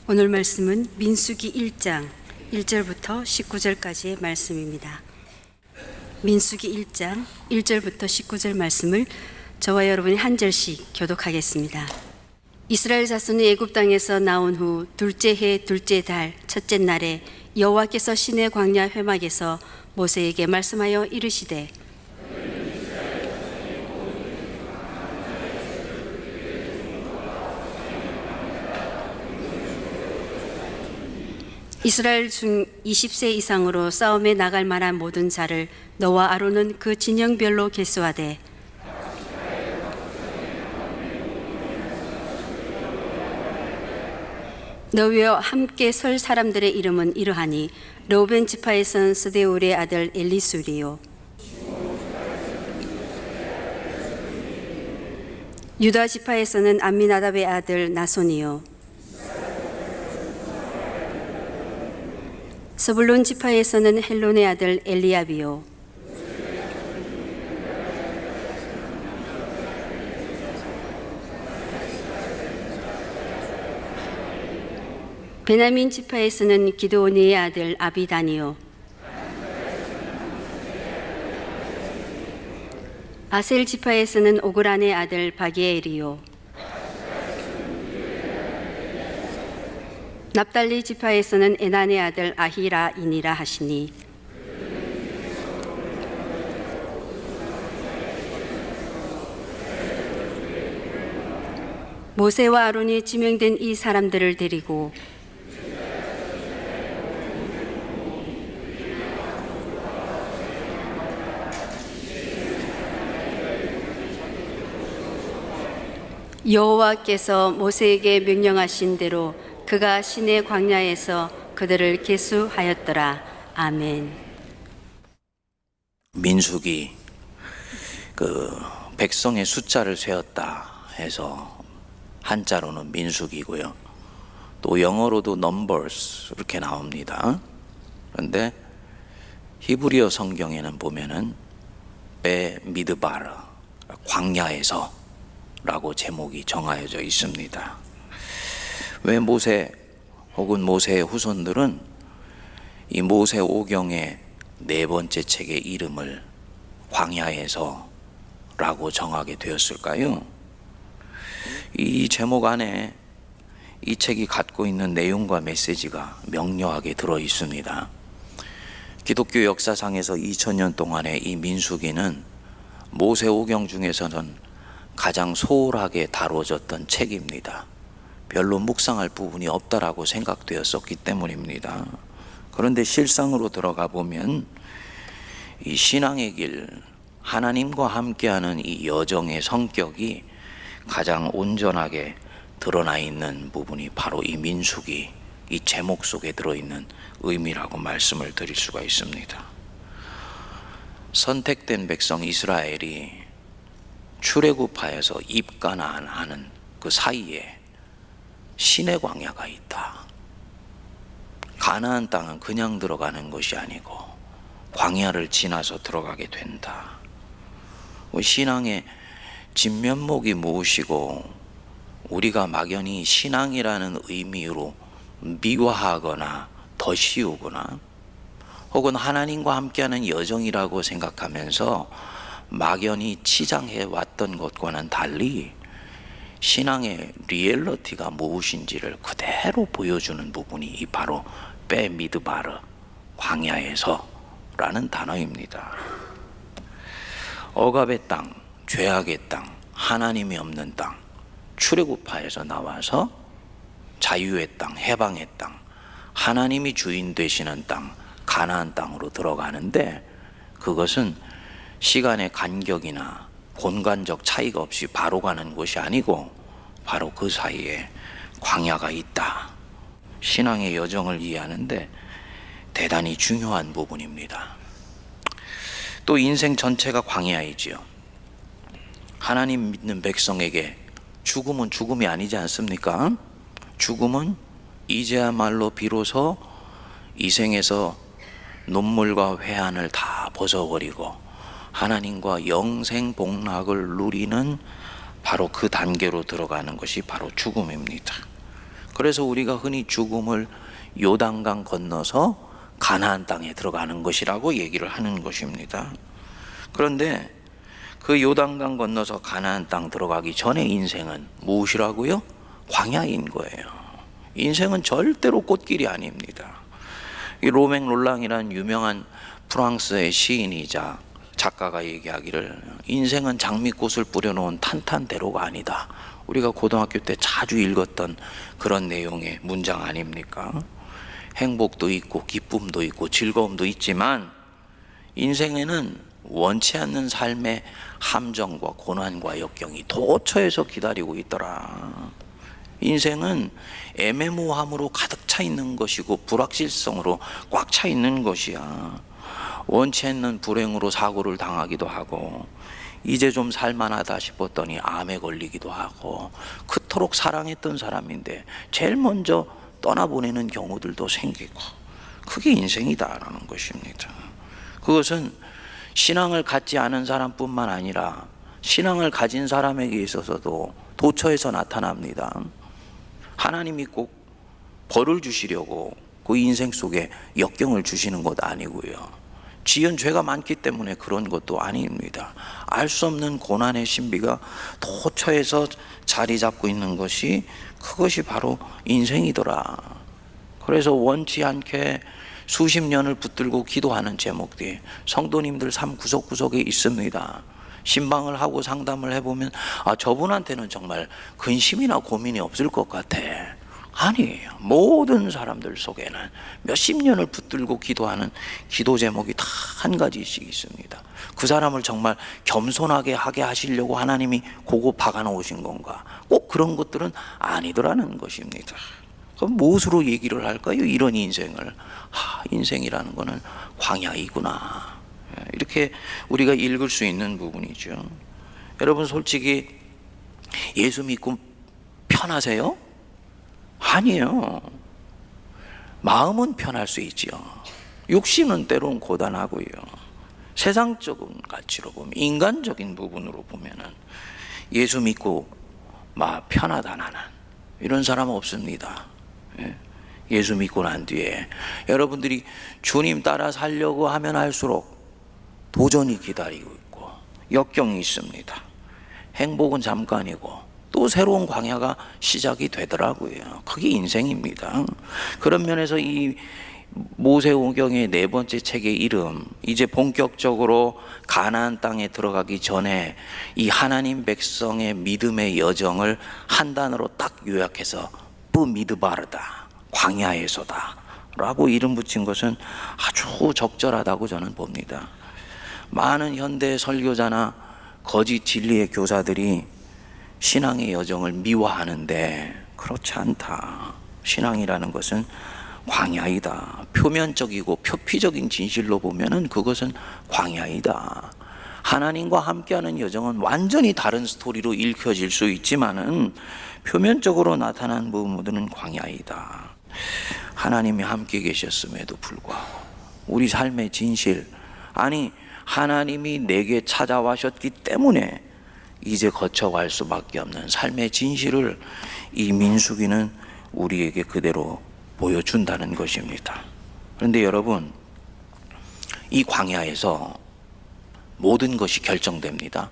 오늘 말씀은 민수기 1장 1절부터 19절까지의 말씀입니다. 민수기 1장 1절부터 19절 말씀을 저와 여러분이 한 절씩 교독하겠습니다. 이스라엘 자손이 애굽 땅에서 나온 후 둘째 해 둘째 달 첫째 날에 여호와께서 시내 광야 회막에서 모세에게 말씀하여 이르시되 이스라엘 중 20세 이상으로 싸움에 나갈 만한 모든 자를 너와 아론은 그 진영별로 계수하되 너희와 함께 설 사람들의 이름은 이러하니 르우벤 지파에서는 스데울의 아들 엘리술이요 유다 지파에서는 암미나답의 아들 나손이요 스불론 지파에서는 헬론의 아들 엘리압이요 베냐민 지파에서는 기드온의 아들 아비단이요 아셀 지파에서는 오그란의 아들 바기엘이요 납달리 지파에서는 에난의 아들 아히라이니라 하시니 모세와 아론이 지명된 이 사람들을 데리고 여호와께서 모세에게 명령하신 대로 그가 시내 광야에서 그들을 계수하였더라. 아멘. 민수기 백성의 숫자를 세었다 해서 한자로는 민수기고요. 또 영어로도 numbers 이렇게 나옵니다. 그런데 히브리어 성경에는 보면은 베 미드바르 광야에서 라고 제목이 정하여져 있습니다. 왜 모세 혹은 모세의 후손들은 이 모세오경의 네 번째 책의 이름을 광야에서 라고 정하게 되었을까요? 이 제목 안에 이 책이 갖고 있는 내용과 메시지가 명료하게 들어 있습니다. 기독교 역사상에서 2000년 동안의 이 민수기는 모세오경 중에서는 가장 소홀하게 다뤄졌던 책입니다. 별로 묵상할 부분이 없다라고 생각되었었기 때문입니다. 그런데 실상으로 들어가 보면 이 신앙의 길, 하나님과 함께하는 이 여정의 성격이 가장 온전하게 드러나 있는 부분이 바로 이 민수기, 이 제목 속에 들어있는 의미라고 말씀을 드릴 수가 있습니다. 선택된 백성 이스라엘이 출애굽하여서 입가나안하는 그 사이에 시내 광야가 있다. 가나안 땅은 그냥 들어가는 것이 아니고 광야를 지나서 들어가게 된다. 신앙의 진면목이 무엇이고 우리가 막연히 신앙이라는 의미로 미화하거나 더 씌우거나 혹은 하나님과 함께하는 여정이라고 생각하면서 막연히 치장해 왔던 것과는 달리 신앙의 리얼리티가 무엇인지를 그대로 보여주는 부분이 바로 베 미드바르 광야에서 라는 단어입니다. 억압의 땅, 죄악의 땅, 하나님이 없는 땅, 출애굽하에서 나와서 자유의 땅, 해방의 땅, 하나님이 주인 되시는 땅, 가나안 땅으로 들어가는데 그것은 시간의 간격이나 공간적 차이가 없이 바로 가는 것이 아니고 바로 그 사이에 광야가 있다. 신앙의 여정을 이해하는데 대단히 중요한 부분입니다. 또 인생 전체가 광야이지요. 하나님 믿는 백성에게 죽음은 죽음이 아니지 않습니까? 죽음은 이제야말로 비로소 이 생에서 눈물과 회한을 다 벗어버리고 하나님과 영생 복락을 누리는 바로 그 단계로 들어가는 것이 바로 죽음입니다. 그래서 우리가 흔히 죽음을 요단강 건너서 가나안 땅에 들어가는 것이라고 얘기를 하는 것입니다. 그런데 그 요단강 건너서 가나안 땅 들어가기 전에 인생은 무엇이라고요? 광야인 거예요. 인생은 절대로 꽃길이 아닙니다. 이 로맹 롤랑이라는 유명한 프랑스의 시인이자 작가가 얘기하기를 인생은 장미꽃을 뿌려놓은 탄탄대로가 아니다. 우리가 고등학교 때 자주 읽었던 그런 내용의 문장 아닙니까? 행복도 있고 기쁨도 있고 즐거움도 있지만 인생에는 원치 않는 삶의 함정과 고난과 역경이 도처에서 기다리고 있더라. 인생은 애매모호함으로 가득 차 있는 것이고 불확실성으로 꽉 차 있는 것이야. 원치 않는 불행으로 사고를 당하기도 하고 이제 좀 살만하다 싶었더니 암에 걸리기도 하고 그토록 사랑했던 사람인데 제일 먼저 떠나보내는 경우들도 생기고 그게 인생이다라는 것입니다. 그것은 신앙을 갖지 않은 사람뿐만 아니라 신앙을 가진 사람에게 있어서도 도처에서 나타납니다. 하나님이 꼭 벌을 주시려고 그 인생 속에 역경을 주시는 것 아니고요. 지은 죄가 많기 때문에 그런 것도 아닙니다. 알 수 없는 고난의 신비가 도처에서 자리 잡고 있는 것이 그것이 바로 인생이더라. 그래서 원치 않게 수십 년을 붙들고 기도하는 제목들이 성도님들 삶 구석구석에 있습니다. 신방을 하고 상담을 해보면 저분한테는 정말 근심이나 고민이 없을 것 같아. 아니에요. 모든 사람들 속에는 몇십 년을 붙들고 기도하는 기도 제목이 다 한 가지씩 있습니다. 그 사람을 정말 겸손하게 하게 하시려고 하나님이 고고 박아놓으신 건가? 꼭 그런 것들은 아니더라는 것입니다. 그럼 무엇으로 얘기를 할까요? 이런 인생을. 인생이라는 거는 광야이구나. 이렇게 우리가 읽을 수 있는 부분이죠. 여러분 솔직히 예수 믿고 편하세요? 아니에요. 마음은 편할 수 있지요. 육신은 때로는 고단하고요. 세상적인 가치로 보면, 인간적인 부분으로 보면은 예수 믿고 편하다 나는 이런 사람 없습니다. 예수 믿고 난 뒤에 여러분들이 주님 따라 살려고 하면 할수록 도전이 기다리고 있고 역경이 있습니다. 행복은 잠깐이고 또 새로운 광야가 시작이 되더라고요. 그게 인생입니다. 그런 면에서 이 모세오경의 네 번째 책의 이름, 이제 본격적으로 가나안 땅에 들어가기 전에 이 하나님 백성의 믿음의 여정을 한 단어로 딱 요약해서 뿌미드바르다, 광야에서다 라고 이름 붙인 것은 아주 적절하다고 저는 봅니다. 많은 현대 설교자나 거짓 진리의 교사들이 신앙의 여정을 미화하는데 그렇지 않다. 신앙이라는 것은 광야이다. 표면적이고 표피적인 진실로 보면은 그것은 광야이다. 하나님과 함께하는 여정은 완전히 다른 스토리로 읽혀질 수 있지만은 표면적으로 나타난 부분들은 광야이다. 하나님이 함께 계셨음에도 불구하고 우리 삶의 진실, 하나님이 내게 찾아와셨기 때문에 이제 거쳐갈 수밖에 없는 삶의 진실을 이 민수기는 우리에게 그대로 보여준다는 것입니다. 그런데 여러분, 이 광야에서 모든 것이 결정됩니다.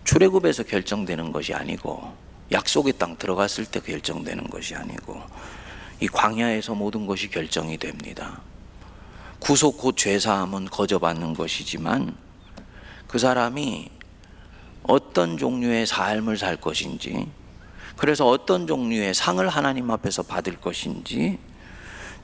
출애굽에서 결정되는 것이 아니고 약속의 땅 들어갔을 때 결정되는 것이 아니고 이 광야에서 모든 것이 결정이 됩니다. 구속 곧 죄사함은 거저받는 것이지만 그 사람이 어떤 종류의 삶을 살 것인지, 그래서 어떤 종류의 상을 하나님 앞에서 받을 것인지,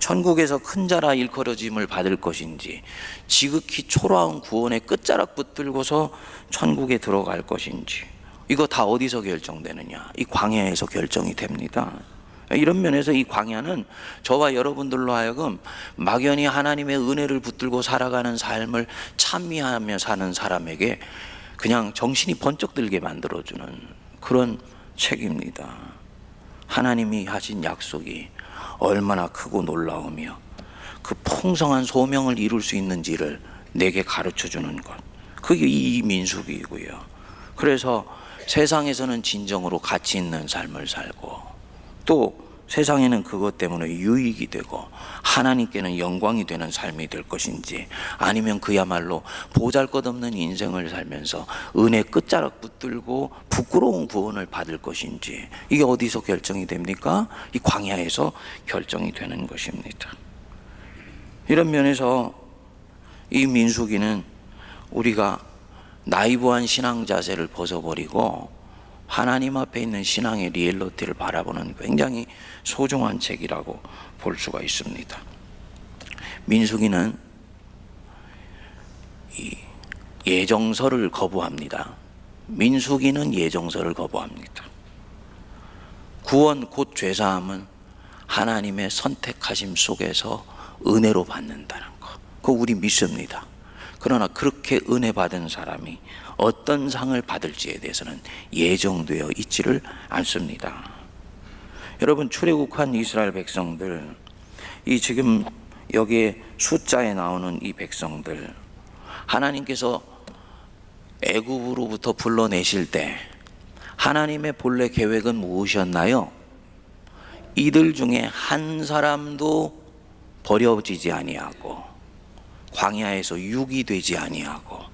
천국에서 큰 자라 일컬어짐을 받을 것인지, 지극히 초라한 구원의 끝자락 붙들고서 천국에 들어갈 것인지, 이거 다 어디서 결정되느냐? 이 광야에서 결정이 됩니다. 이런 면에서 이 광야는 저와 여러분들로 하여금 막연히 하나님의 은혜를 붙들고 살아가는 삶을 찬미하며 사는 사람에게 그냥 정신이 번쩍 들게 만들어주는 그런 책입니다. 하나님이 하신 약속이 얼마나 크고 놀라우며 그 풍성한 소명을 이룰 수 있는지를 내게 가르쳐주는 것, 그게 이 민수기이고요. 그래서 세상에서는 진정으로 가치 있는 삶을 살고 또 세상에는 그것 때문에 유익이 되고 하나님께는 영광이 되는 삶이 될 것인지, 아니면 그야말로 보잘것없는 인생을 살면서 은혜 끝자락 붙들고 부끄러운 구원을 받을 것인지, 이게 어디서 결정이 됩니까? 이 광야에서 결정이 되는 것입니다. 이런 면에서 이 민수기는 우리가 나이브한 신앙 자세를 벗어버리고 하나님 앞에 있는 신앙의 리얼리티를 바라보는 굉장히 소중한 책이라고 볼 수가 있습니다. 민수기는 예정서를 거부합니다. 민수기는 예정서를 거부합니다. 구원 곧 죄사함은 하나님의 선택하심 속에서 은혜로 받는다는 거, 그거 우리 믿습니다. 그러나 그렇게 은혜 받은 사람이 어떤 상을 받을지에 대해서는 예정되어 있지를 않습니다. 여러분, 출애굽한 이스라엘 백성들, 이 지금 여기에 숫자에 나오는 이 백성들, 하나님께서 애굽으로부터 불러내실 때 하나님의 본래 계획은 무엇이었나요? 이들 중에 한 사람도 버려지지 아니하고 광야에서 유기되지 아니하고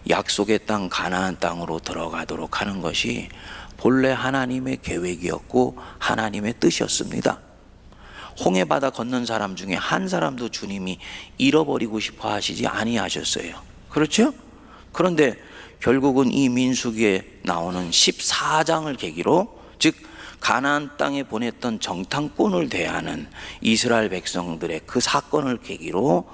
약속의 땅 가나안 땅으로 들어가도록 하는 것이 본래 하나님의 계획이었고 하나님의 뜻이었습니다. 홍해바다 건넌 사람 중에 한 사람도 주님이 잃어버리고 싶어 하시지 아니하셨어요. 그렇죠? 그런데 결국은 이 민수기에 나오는 14장을 계기로, 즉 가나안 땅에 보냈던 정탐꾼을 대하는 이스라엘 백성들의 그 사건을 계기로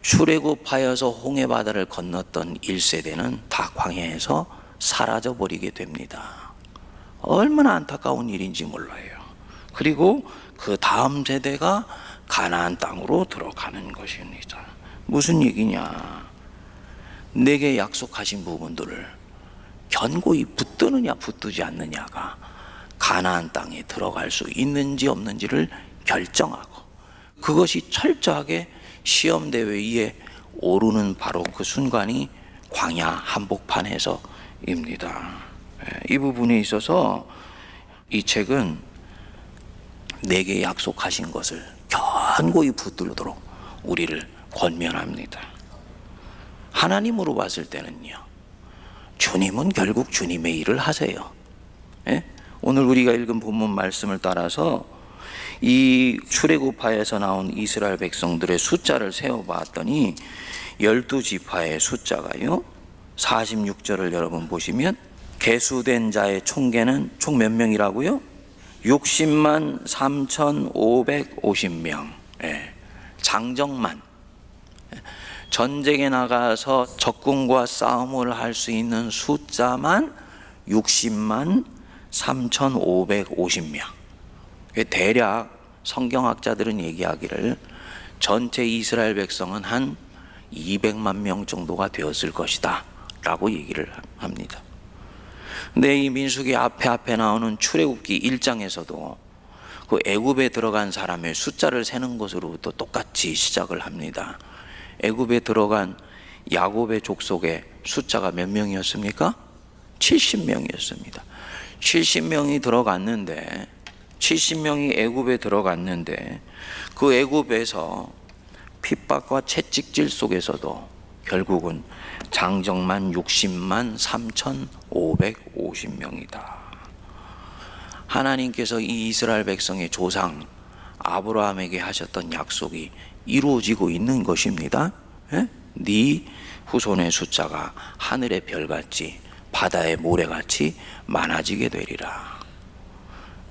출애굽하여서 홍해바다를 건넜던 1세대는 다 광야에서 사라져버리게 됩니다. 얼마나 안타까운 일인지 몰라요. 그리고 그 다음 세대가 가나안 땅으로 들어가는 것입니다. 무슨 얘기냐? 내게 약속하신 부분들을 견고히 붙드느냐 붙들지 않느냐가 가나안 땅에 들어갈 수 있는지 없는지를 결정하고, 그것이 철저하게 시험대 위에 오르는 바로 그 순간이 광야 한복판에서입니다. 이 부분에 있어서 이 책은 내게 약속하신 것을 견고히 붙들도록 우리를 권면합니다. 하나님으로 봤을 때는요, 주님은 결국 주님의 일을 하세요. 예? 오늘 우리가 읽은 본문 말씀을 따라서 이 출애굽하에서 나온 이스라엘 백성들의 숫자를 세어봤더니 12지파의 숫자가요 46절을 여러분 보시면 계수된 자의 총계는 총 몇 명이라고요? 60만 3,550명. 장정만, 전쟁에 나가서 적군과 싸움을 할 수 있는 숫자만 60만 3,550명. 대략 성경학자들은 얘기하기를 전체 이스라엘 백성은 한 200만 명 정도가 되었을 것이다 라고 얘기를 합니다. 근데 이 민수기 앞에 나오는 출애굽기 1장에서도 그 애굽에 들어간 사람의 숫자를 세는 것으로부터 똑같이 시작을 합니다. 애굽에 들어간 야곱의 족속의 숫자가 몇 명이었습니까? 70명이었습니다. 70명이 들어갔는데, 70명이 애굽에 들어갔는데 그 애굽에서 핍박과 채찍질 속에서도 결국은 장정만 60만 3,550명이다. 하나님께서 이 이스라엘 백성의 조상 아브라함에게 하셨던 약속이 이루어지고 있는 것입니다. 네 후손의 숫자가 하늘의 별같이 바다의 모래같이 많아지게 되리라.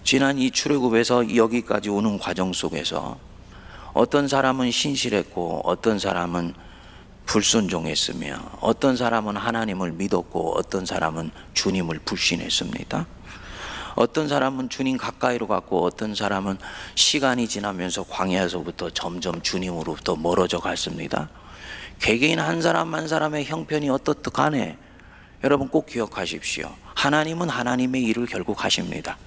지난 이 출애굽에서 여기까지 오는 과정 속에서 어떤 사람은 신실했고 어떤 사람은 불순종했으며 어떤 사람은 하나님을 믿었고 어떤 사람은 주님을 불신했습니다. 어떤 사람은 주님 가까이로 갔고 어떤 사람은 시간이 지나면서 광야에서부터 점점 주님으로부터 멀어져 갔습니다. 개개인 한 사람 한 사람의 형편이 어떻든 간에 여러분 꼭 기억하십시오. 하나님은 하나님의 일을 결국 하십니다.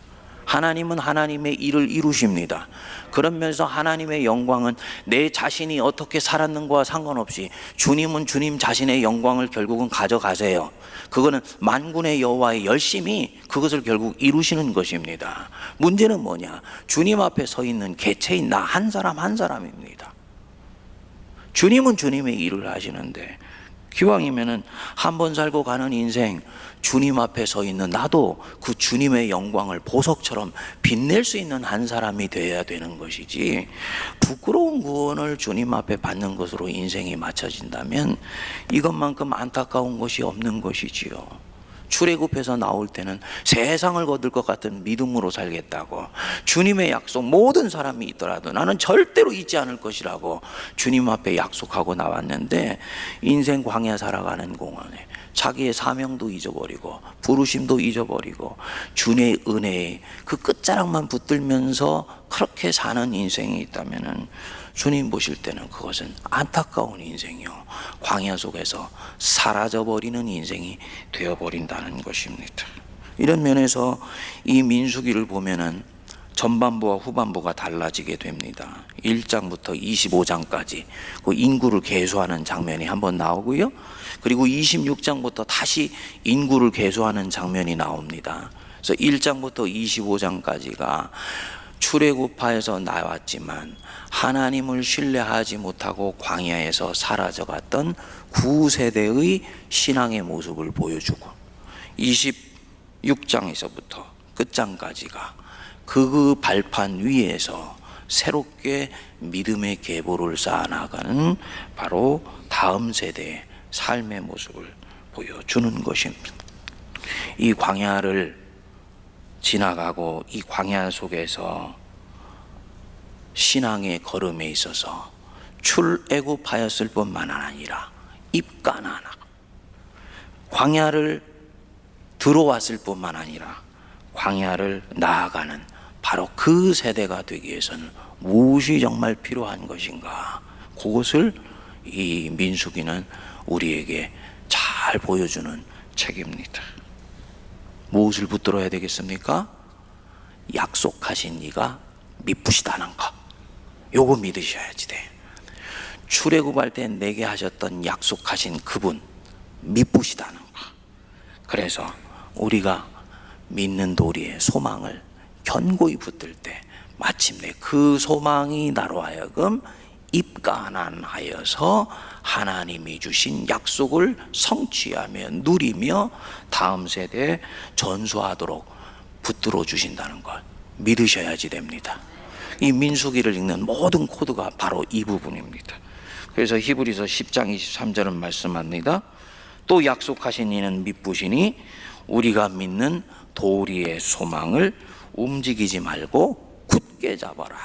하나님은 하나님의 일을 이루십니다. 그러면서 하나님의 영광은 내 자신이 어떻게 살았는가와 상관없이 주님은 주님 자신의 영광을 결국은 가져가세요. 그거는 만군의 여호와의 열심히 그것을 결국 이루시는 것입니다. 문제는 뭐냐? 주님 앞에 서 있는 개체인 나 한 사람 한 사람입니다. 주님은 주님의 일을 하시는데 기왕이면은 한 번 살고 가는 인생, 주님 앞에 서 있는 나도 그 주님의 영광을 보석처럼 빛낼 수 있는 한 사람이 되어야 되는 것이지, 부끄러운 구원을 주님 앞에 받는 것으로 인생이 맞춰진다면 이것만큼 안타까운 것이 없는 것이지요. 출애굽해서 나올 때는 세상을 거둘 것 같은 믿음으로 살겠다고, 주님의 약속, 모든 사람이 있더라도 나는 절대로 잊지 않을 것이라고 주님 앞에 약속하고 나왔는데, 인생 광야 살아가는 공안에 자기의 사명도 잊어버리고 부르심도 잊어버리고 주님의 은혜에 그 끝자락만 붙들면서 그렇게 사는 인생이 있다면은 주님 보실 때는 그것은 안타까운 인생이요, 광야 속에서 사라져버리는 인생이 되어버린다는 것입니다. 이런 면에서 이 민수기를 보면은 전반부와 후반부가 달라지게 됩니다. 1장부터 25장까지 그 인구를 계수하는 장면이 한번 나오고요, 그리고 26장부터 다시 인구를 계수하는 장면이 나옵니다. 그래서 1장부터 25장까지가 출애굽하에서 나왔지만 하나님을 신뢰하지 못하고 광야에서 사라져갔던 9세대의 신앙의 모습을 보여주고, 26장에서부터 끝장까지가 그 발판 위에서 새롭게 믿음의 계보를 쌓아나가는 바로 다음 세대의 삶의 모습을 보여주는 것입니다. 이 광야를 지나가고 이 광야 속에서 신앙의 걸음에 있어서 출애굽하였을 뿐만 아니라 입가나안, 광야를 들어왔을 뿐만 아니라 광야를 나아가는 바로 그 세대가 되기 위해서는 무엇이 정말 필요한 것인가, 그것을 이 민수기는 우리에게 잘 보여주는 책입니다. 무엇을 붙들어야 되겠습니까? 약속하신 이가 미쁘시다는 것, 요거 믿으셔야지 돼. 출애굽할 때 내게 하셨던 약속하신 그분 미쁘시다는 것. 그래서 우리가 믿는 도리의 소망을 견고히 붙들 때 마침내 그 소망이 나로 하여금 입가난하여서 하나님이 주신 약속을 성취하며 누리며 다음 세대에 전수하도록 붙들어 주신다는 걸 믿으셔야지 됩니다. 이 민수기를 읽는 모든 코드가 바로 이 부분입니다. 그래서 히브리서 10장 23절은 말씀합니다. 또 약속하신 이는 미쁘시니 우리가 믿는 도리의 소망을 움직이지 말고 굳게 잡아라.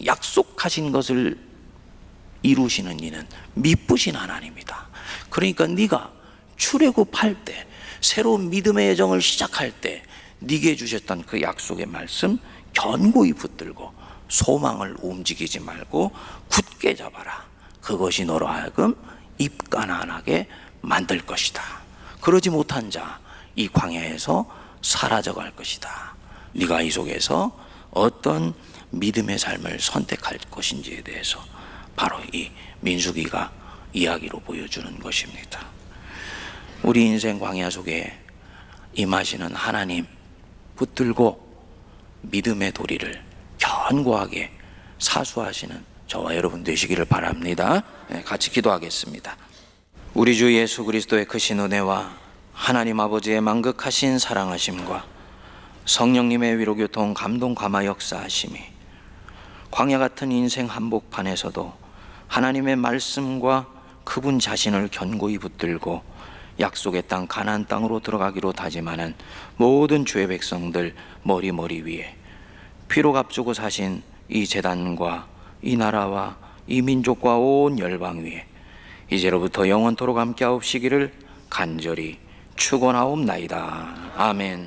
약속하신 것을 이루시는 이는 미쁘신 하나님이다. 그러니까 네가 출애굽할 때, 새로운 믿음의 여정을 시작할 때 네게 주셨던 그 약속의 말씀 견고히 붙들고 소망을 움직이지 말고 굳게 잡아라. 그것이 너로 하여금 입가난하게 만들 것이다. 그러지 못한 자 이 광야에서 사라져갈 것이다. 네가 이 속에서 어떤 믿음의 삶을 선택할 것인지에 대해서 바로 이 민수기가 이야기로 보여주는 것입니다. 우리 인생 광야 속에 임하시는 하나님 붙들고 믿음의 도리를 견고하게 사수하시는 저와 여러분 되시기를 바랍니다. 같이 기도하겠습니다. 우리 주 예수 그리스도의 크신 은혜와 하나님 아버지의 만극하신 사랑하심과 성령님의 위로교통 감동 감화 역사하심이 광야 같은 인생 한복판에서도 하나님의 말씀과 그분 자신을 견고히 붙들고 약속의 땅 가나안 땅으로 들어가기로 다짐하는 모든 주의 백성들 머리 위에 피로 값주고 사신 이 제단과 이 나라와 이 민족과 온 열방 위에 이제로부터 영원토록 함께하옵시기를 간절히 축원하옵나이다. 아멘.